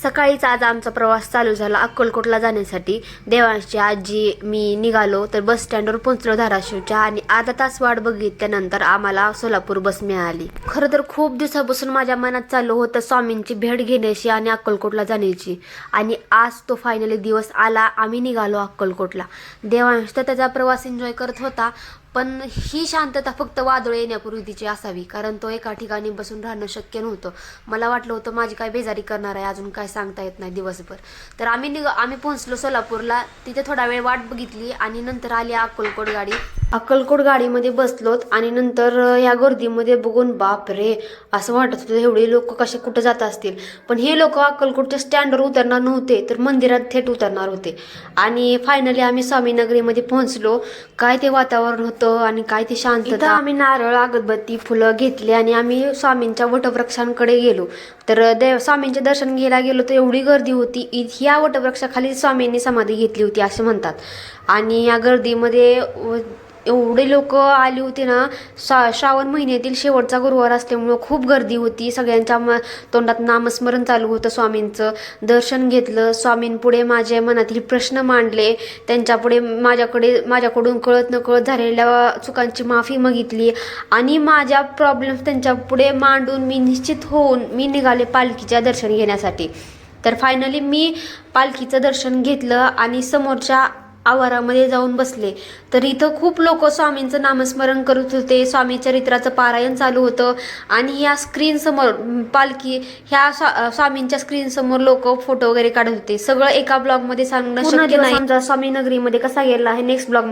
सकाळीच आज आमचा प्रवास चालू झाला अक्कलकोटला जाण्यासाठी. देवांशी आजी मी निघालो तर बस स्टँडवर पोहोचलो धाराशिवच्या आणि अर्धा तास वाट बघितल्यानंतर आम्हाला सोलापूर बस मिळाली. खरं तर खूप दिवसापासून माझ्या मनात चालू होतं स्वामींची भेट घेण्याची आणि अक्कलकोटला जाण्याची, आणि आज तो फायनली दिवस आला. आम्ही निघालो अक्कलकोटला. देवांश तर त्याचा प्रवास एन्जॉय करत होता, पण ही शांतता फक्त वादळ येण्यापूर्वी तिची असावी, कारण तो एका ठिकाणी बसून राहणं शक्य नव्हतं. मला वाटलं होतं माझी काय बेजारी करणार आहे, अजून काय सांगता येत नाही दिवसभर. तर आम्ही पोहोचलो सोलापूरला. तिथे थोडा वेळ वाट बघितली आणि नंतर आली अक्कलकोट गाडी. अक्कलकोट गाडीमध्ये बसलोत आणि नंतर ह्या गर्दीमध्ये बघून बाप रे, असं वाटत होतं एवढे लोक कसे कुठं जात असतील. पण हे लोक अक्कलकोटच्या स्टँडवर उतरणार नव्हते, तर मंदिरात थेट उतरणार होते. आणि फायनली आम्ही स्वामीनगरीमध्ये पोहोचलो. काय ते वातावरण होतं आणि काय ती शांतता. आम्ही नारळ, अगरबत्ती, फुलं घेतली आणि आम्ही स्वामींच्या वटवृक्षांकडे गेलो. तर स्वामींचे दर्शन घ्यायला गेलो तर एवढी गर्दी होती. ह्या वटवृक्षाखाली स्वामींनी समाधी घेतली होती असे म्हणतात. आणि या गर्दीमध्ये एवढे लोक आली होती ना. श्रावण महिन्यातील शेवटचा गुरुवार असल्यामुळं खूप गर्दी होती. सगळ्यांच्या तोंडात नामस्मरण चालू होतं. स्वामींचं दर्शन घेतलं. स्वामींपुढे माझ्या मनातील प्रश्न मांडले. त्यांच्यापुढे माझ्याकडून कळत नकळत झालेल्या चुकांची माफी मागितली आणि माझ्या प्रॉब्लेम्स त्यांच्यापुढे मांडून मी निश्चित होऊन मी निघाले पालखीच्या दर्शन घेण्यासाठी. तर फायनली मी पालखीचं दर्शन घेतलं आणि समोरच्या आवारामध्ये जाऊन बसले. तर इथं खूप लोक स्वामींचं नामस्मरण करत होते. स्वामी चरित्राचं पारायण चालू होतं आणि या स्क्रीन समोर पालखी ह्या स्वामींच्या स्क्रीन समोर लोक फोटो वगैरे काढत होते. सगळं एका ब्लॉगमध्ये सांगणं शक्य नाही. स्वामी नगरीमध्ये कसा गेला हे नेक्स्ट ब्लॉग